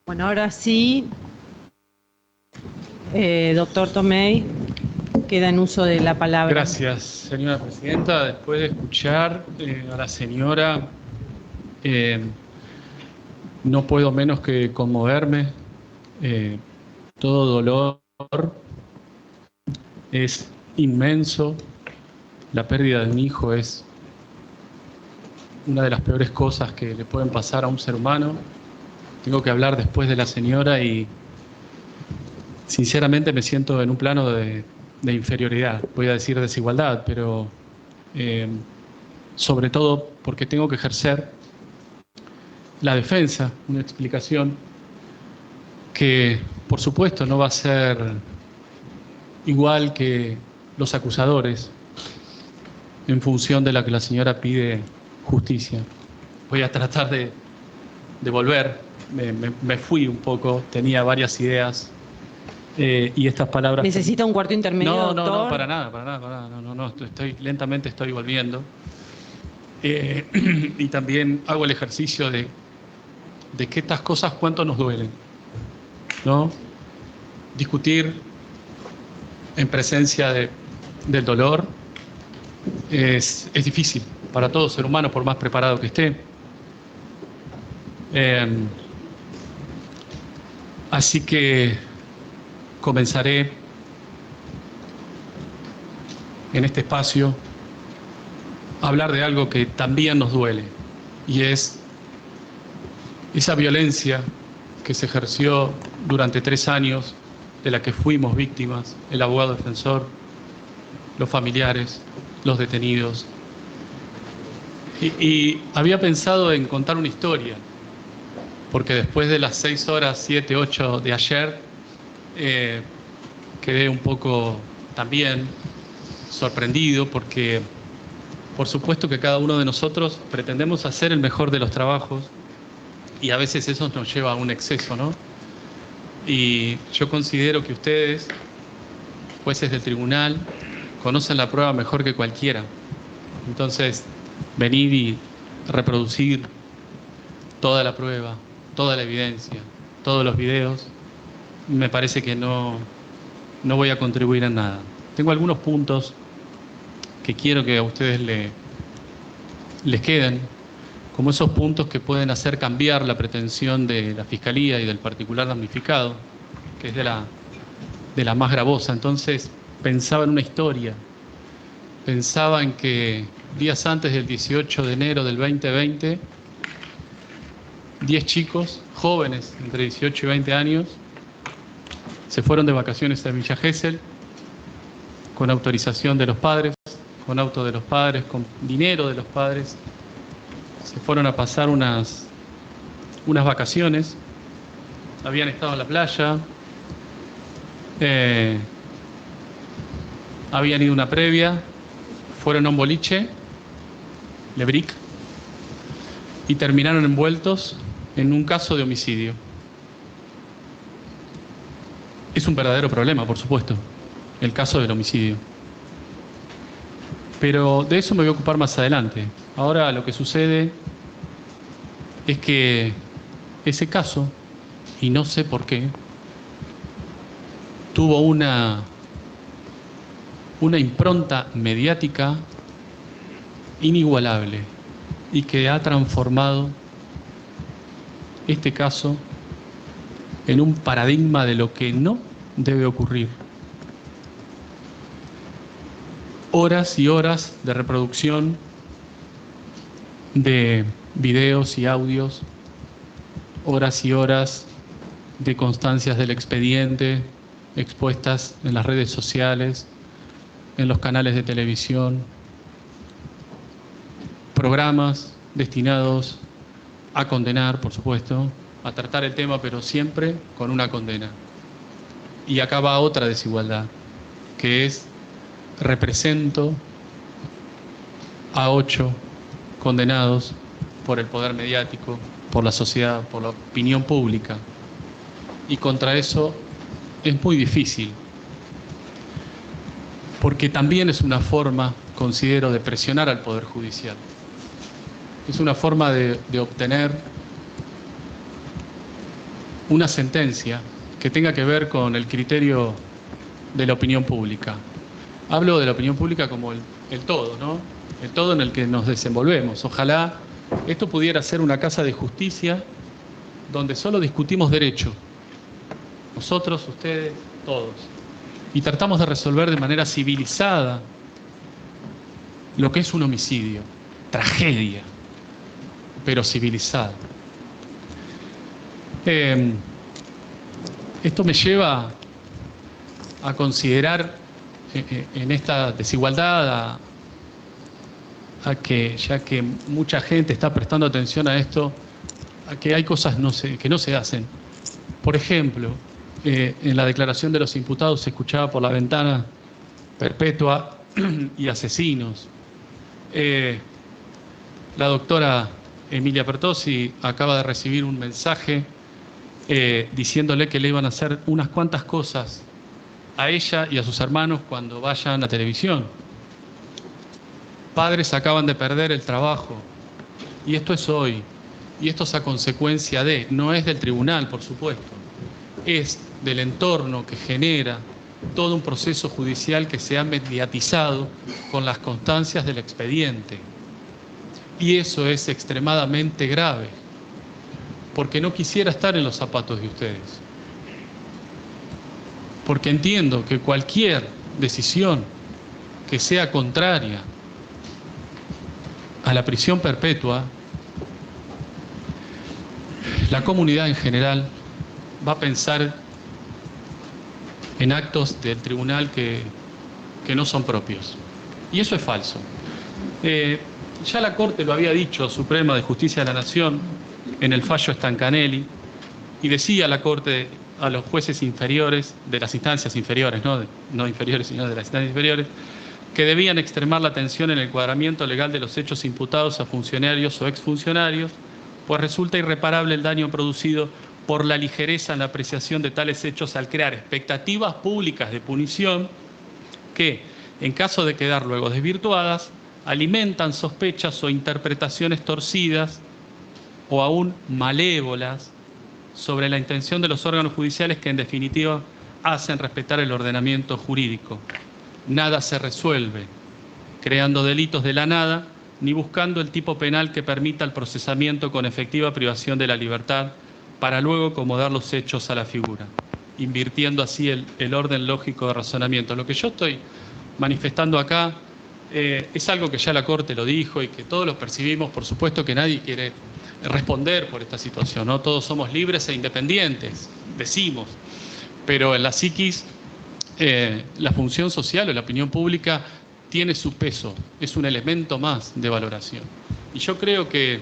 Bueno, ahora sí, doctor Tomei, queda en uso de la palabra. Gracias, señora presidenta. Después de escuchar a la señora, eh, no puedo menos que conmoverme. Eh, Todo dolor es inmenso. La pérdida de un hijo es una de las peores cosas que le pueden pasar a un ser humano. Tengo que hablar después de la señora y sinceramente me siento en un plano de inferioridad. Voy a decir desigualdad, pero eh, sobre todo porque tengo que ejercer la defensa, una explicación que, por supuesto, no va a ser igual que los acusadores en función de la que la señora pide justicia. Voy a tratar de volver. Me fui un poco, tenía varias ideas y estas palabras... ¿Necesita un cuarto intermedio, doctor? No, para nada. No, lentamente estoy volviendo. Y también hago el ejercicio de que estas cosas cuánto nos duelen, ¿no? Discutir en presencia del dolor es difícil para todo ser humano, por más preparado que esté. Así que comenzaré en este espacio a hablar de algo que también nos duele, y es esa violencia que se ejerció durante 3 años, de la que fuimos víctimas, el abogado defensor, los familiares, los detenidos. Y había pensado en contar una historia, porque después de las 6 horas, 7, 8 de ayer, quedé un poco también sorprendido, porque por supuesto que cada uno de nosotros pretendemos hacer el mejor de los trabajos, y a veces eso nos lleva a un exceso, ¿no? Y yo considero que ustedes, jueces del tribunal, conocen la prueba mejor que cualquiera. Entonces, venir y reproducir toda la prueba, toda la evidencia, todos los videos, me parece que no voy a contribuir en nada. Tengo algunos puntos que quiero que a ustedes les queden, como esos puntos que pueden hacer cambiar la pretensión de la Fiscalía y del particular damnificado, que es de la más gravosa. Entonces, pensaba en una historia. Pensaba en que días antes del 18 de enero del 2020, 10 chicos, jóvenes, entre 18 y 20 años, se fueron de vacaciones a Villa Gesell, con autorización de los padres, con auto de los padres, con dinero de los padres. Se fueron a pasar unas vacaciones, habían estado en la playa, habían ido a una previa, fueron a un boliche, Lebric, y terminaron envueltos en un caso de homicidio. Es un verdadero problema, por supuesto, el caso del homicidio. Pero de eso me voy a ocupar más adelante. Ahora lo que sucede es que ese caso, y no sé por qué, tuvo una impronta mediática inigualable y que ha transformado este caso en un paradigma de lo que no debe ocurrir. Horas y horas de reproducción de videos y audios, horas y horas de constancias del expediente expuestas en las redes sociales, en los canales de televisión, programas destinados a condenar, por supuesto, a tratar el tema, pero siempre con una condena. Y acá va otra desigualdad, que es: represento a 8 condenados por el poder mediático, por la sociedad, por la opinión pública. Y contra eso es muy difícil, porque también es una forma, considero, de presionar al Poder Judicial. Es una forma de obtener una sentencia que tenga que ver con el criterio de la opinión pública. Hablo de la opinión pública como el todo, ¿no? El todo en el que nos desenvolvemos. Ojalá esto pudiera ser una casa de justicia donde solo discutimos derecho. Nosotros, ustedes, todos. Y tratamos de resolver de manera civilizada lo que es un homicidio. Tragedia, pero civilizada. Esto me lleva a considerar en esta desigualdad a que, ya que mucha gente está prestando atención a esto, a que hay cosas que no se hacen. Por ejemplo, en la declaración de los imputados se escuchaba por la ventana perpetua y asesinos. La doctora Emilia Pertossi acaba de recibir un mensaje diciéndole que le iban a hacer unas cuantas cosas a ella y a sus hermanos cuando vayan a televisión. Padres acaban de perder el trabajo, y esto es hoy, y esto es a consecuencia de, no es del tribunal, por supuesto, es del entorno que genera todo un proceso judicial que se ha mediatizado con las constancias del expediente. Y eso es extremadamente grave, porque no quisiera estar en los zapatos de ustedes. Porque entiendo que cualquier decisión que sea contraria a la prisión perpetua, la comunidad en general va a pensar en actos del tribunal que no son propios. Y eso es falso. Ya la Corte lo había dicho, Suprema de Justicia de la Nación, en el fallo Stancanelli, y decía la Corte a los jueces inferiores, de las instancias inferiores, no inferiores, sino de las instancias inferiores, que debían extremar la atención en el encuadramiento legal de los hechos imputados a funcionarios o exfuncionarios, pues resulta irreparable el daño producido por la ligereza en la apreciación de tales hechos al crear expectativas públicas de punición que, en caso de quedar luego desvirtuadas, alimentan sospechas o interpretaciones torcidas o aún malévolas sobre la intención de los órganos judiciales que, en definitiva, hacen respetar el ordenamiento jurídico. Nada se resuelve creando delitos de la nada, ni buscando el tipo penal que permita el procesamiento con efectiva privación de la libertad para luego acomodar los hechos a la figura, invirtiendo así el orden lógico de razonamiento. Lo que yo estoy manifestando acá es algo que ya la Corte lo dijo y que todos lo percibimos. Por supuesto que nadie quiere responder por esta situación, ¿no? Todos somos libres e independientes, decimos, pero en la psiquis la función social o la opinión pública tiene su peso, es un elemento más de valoración. Y yo creo que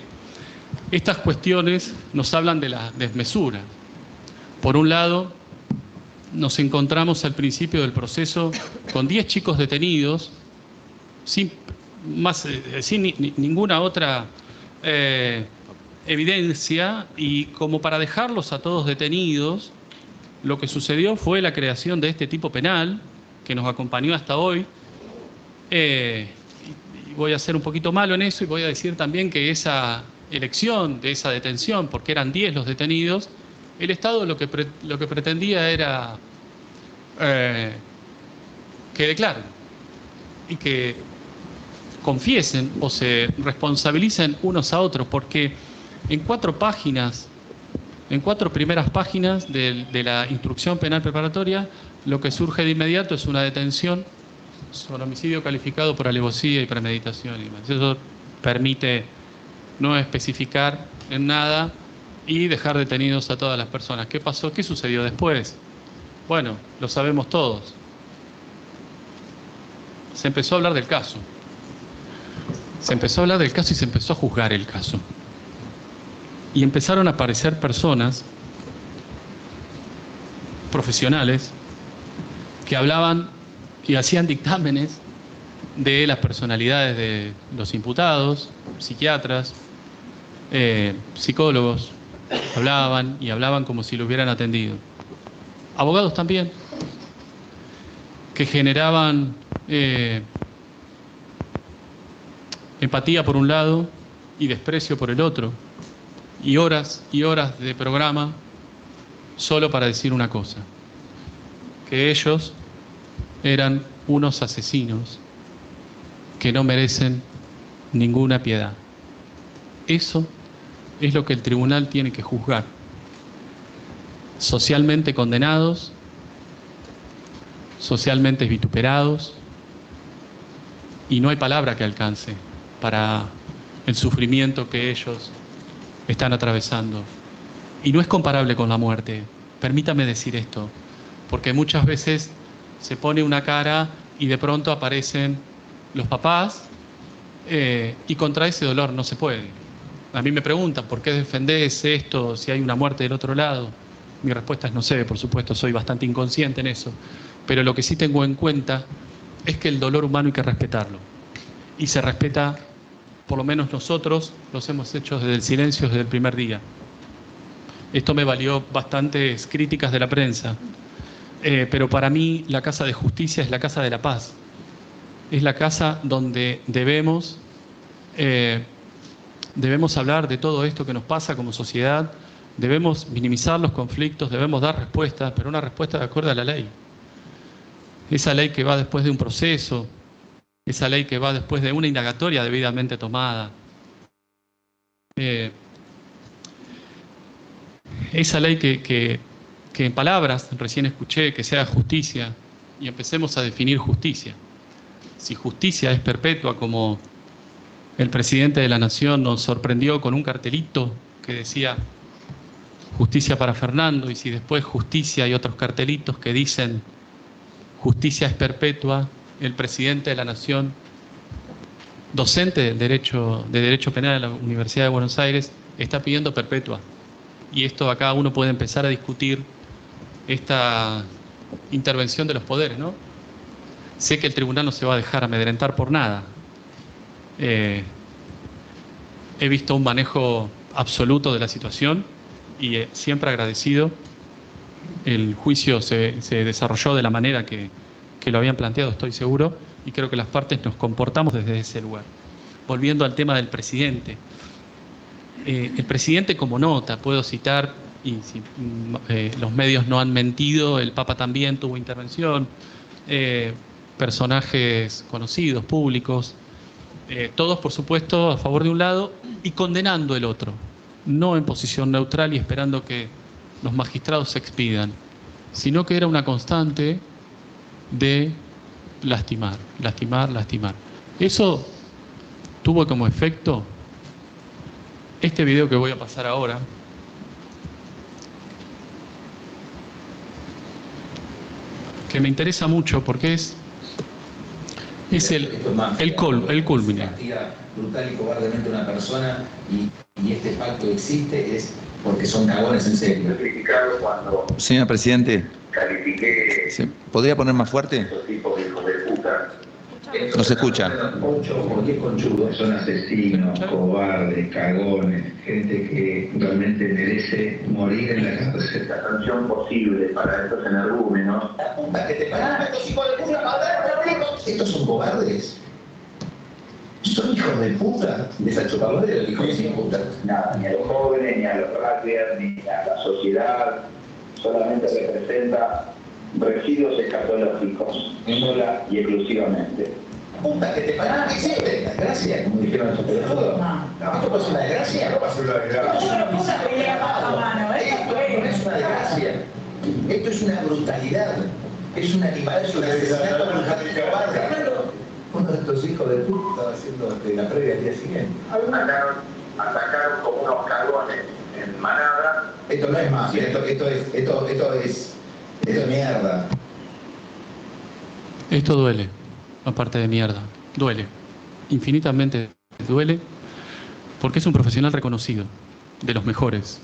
estas cuestiones nos hablan de la desmesura. Por un lado, nos encontramos al principio del proceso con 10 chicos detenidos, sin ninguna otra evidencia, y como para dejarlos a todos detenidos, lo que sucedió fue la creación de este tipo penal que nos acompañó hasta hoy. Y voy a ser un poquito malo en eso y voy a decir también que esa elección de esa detención, porque eran 10 los detenidos, el Estado lo que pretendía era que declaren y que confiesen o se responsabilicen unos a otros, porque en 4 páginas, en 4 primeras páginas de la instrucción penal preparatoria, lo que surge de inmediato es una detención sobre homicidio calificado por alevosía y premeditación. Y eso permite no especificar en nada y dejar detenidos a todas las personas. ¿Qué pasó? ¿Qué sucedió después? Bueno, lo sabemos todos. Se empezó a hablar del caso. Se empezó a hablar del caso y se empezó a juzgar el caso. Y empezaron a aparecer personas profesionales que hablaban y hacían dictámenes de las personalidades de los imputados, psiquiatras, psicólogos, hablaban como si lo hubieran atendido. Abogados también, que generaban empatía por un lado y desprecio por el otro, y horas de programa solo para decir una cosa, que ellos eran unos asesinos que no merecen ninguna piedad. Eso es lo que el tribunal tiene que juzgar. Socialmente condenados, socialmente vituperados, y no hay palabra que alcance para el sufrimiento que ellos están atravesando. Y no es comparable con la muerte. Permítame decir esto, porque muchas veces se pone una cara y de pronto aparecen los papás y contra ese dolor no se puede. A mí me preguntan, ¿por qué defendés esto si hay una muerte del otro lado? Mi respuesta es no sé, por supuesto, soy bastante inconsciente en eso. Pero lo que sí tengo en cuenta es que el dolor humano hay que respetarlo. Y se respeta, por lo menos nosotros, los hemos hecho desde el silencio desde el primer día. Esto me valió bastantes críticas de la prensa. Pero para mí la Casa de Justicia es la Casa de la Paz. Es la casa donde debemos hablar de todo esto que nos pasa como sociedad, debemos minimizar los conflictos, debemos dar respuestas, pero una respuesta de acuerdo a la ley. Esa ley que va después de un proceso, esa ley que va después de una indagatoria debidamente tomada. Esa ley que en palabras recién escuché, que sea justicia, y empecemos a definir justicia. Si justicia es perpetua, como el presidente de la Nación nos sorprendió con un cartelito que decía justicia para Fernando, y si después justicia y otros cartelitos que dicen justicia es perpetua, el presidente de la Nación, docente de Derecho Penal de la Universidad de Buenos Aires, está pidiendo perpetua. Y esto acá uno puede empezar a discutir esta intervención de los poderes, ¿no? Sé que el tribunal no se va a dejar amedrentar por nada. He visto un manejo absoluto de la situación y siempre agradecido. El juicio se desarrolló de la manera que lo habían planteado, estoy seguro, y creo que las partes nos comportamos desde ese lugar. Volviendo al tema del presidente. El presidente, como nota, puedo citar, y si los medios no han mentido, el Papa también tuvo intervención, personajes conocidos, públicos, todos, por supuesto, a favor de un lado y condenando el otro, no en posición neutral y esperando que los magistrados se expidan, sino que era una constante de lastimar, lastimar, lastimar. Eso tuvo como efecto este video que voy a pasar ahora, que me interesa mucho porque es el culmine. Brutal y cobardemente una persona y este pacto existe es porque son cagones en serio. Señor presidente, Califiqué. ¿podría poner más fuerte? Estos tipos de hijos de puta. No se escucha. 8 o 10 conchudos. Son asesinos, cobardes, cagones, gente que realmente merece morir en la cárcel. La sanción posible para estos energúmenos. La puta que te pagaron estos hijos de puta. Estos son cobardes. Son hijos de puta. Desachupadores de los hijos de puta. Nada, ni a los jóvenes, ni a los rugbyers, ni a la sociedad. Solamente representa residuos escatológicos, sola y exclusivamente. Puta, que te pagaron, ¿qué es una desgracia? Como dijeron los pelotudos. No, esto es una desgracia. No pasa una desgracia. Esto no es una desgracia. Esto es una brutalidad. Es un animal, es un asesinato brutal. Uno de estos hijos de puta estaba haciendo la previa al día siguiente. Atacaron como unos cagones en manada. Esto no es más, esto es mierda. Esto duele, aparte de mierda, duele, infinitamente duele, porque es un profesional reconocido, de los mejores.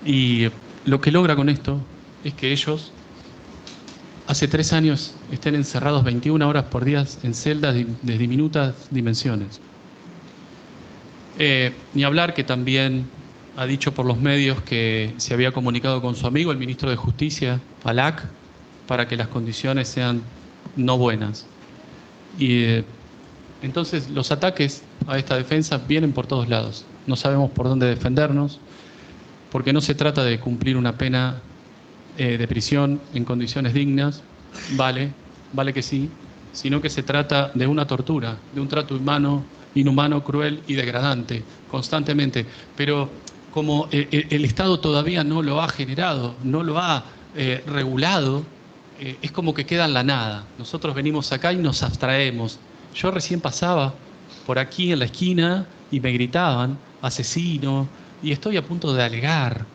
Y lo que logra con esto es que ellos, hace 3 años, estén encerrados 21 horas por día en celdas de diminutas dimensiones. Ni hablar que también ha dicho por los medios que se había comunicado con su amigo, el ministro de Justicia, Alac, para que las condiciones sean no buenas. Y entonces los ataques a esta defensa vienen por todos lados. No sabemos por dónde defendernos. porque no se trata de cumplir una pena de prisión en condiciones dignas, vale que sí, sino que se trata de una tortura, de un trato inhumano, cruel y degradante, constantemente. Pero como el Estado todavía no lo ha generado, no lo ha regulado, es como que queda en la nada. Nosotros venimos acá y nos abstraemos. Yo recién pasaba por aquí en la esquina y me gritaban, asesino, y estoy a punto de alegar.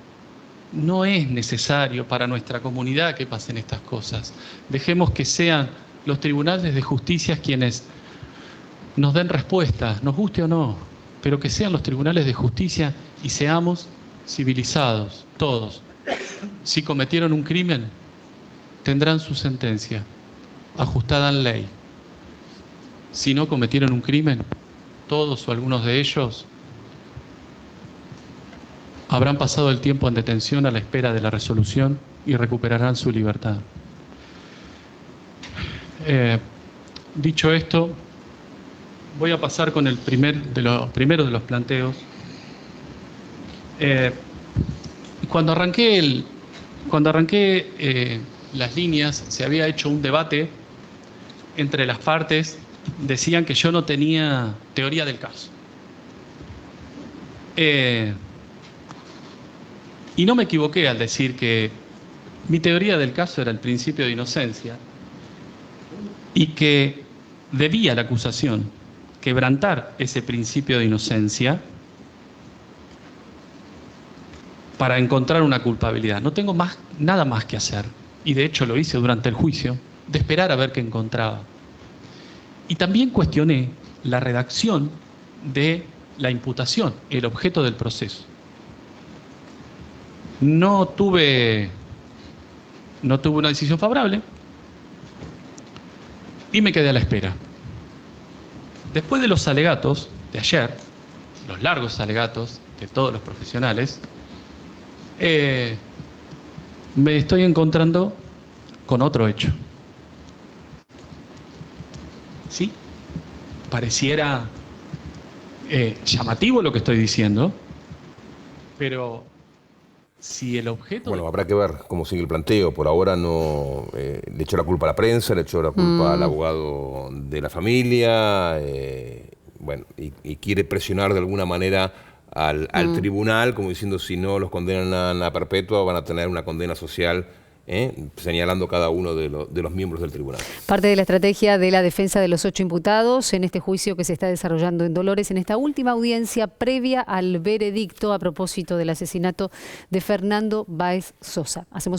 No es necesario para nuestra comunidad que pasen estas cosas. Dejemos que sean los tribunales de justicia quienes nos den respuesta, nos guste o no, pero que sean los tribunales de justicia y seamos civilizados, todos. Si cometieron un crimen, tendrán su sentencia, ajustada en ley. Si no cometieron un crimen, todos o algunos de ellos habrán pasado el tiempo en detención a la espera de la resolución y recuperarán su libertad. Dicho esto, voy a pasar con el primero de los planteos. Cuando arranqué las líneas, se había hecho un debate entre las partes. Decían que yo no tenía teoría del caso. Y no me equivoqué al decir que mi teoría del caso era el principio de inocencia y que debía la acusación quebrantar ese principio de inocencia para encontrar una culpabilidad. No tengo nada más que hacer, y de hecho lo hice durante el juicio, de esperar a ver qué encontraba. Y también cuestioné la redacción de la imputación, el objeto del proceso. No tuve una decisión favorable y me quedé a la espera. Después de los alegatos de ayer, los largos alegatos de todos los profesionales, me estoy encontrando con otro hecho. ¿Sí? Pareciera llamativo lo que estoy diciendo, pero si el objeto... Bueno, habrá que ver cómo sigue el planteo. Por ahora no le echó la culpa a la prensa, le echó la culpa al abogado de la familia, y quiere presionar de alguna manera al tribunal, como diciendo si no los condenan a perpetua van a tener una condena social, señalando cada uno de los miembros del tribunal. Parte de la estrategia de la defensa de los 8 imputados en este juicio que se está desarrollando en Dolores, en esta última audiencia previa al veredicto a propósito del asesinato de Fernando Báez Sosa. Hacemos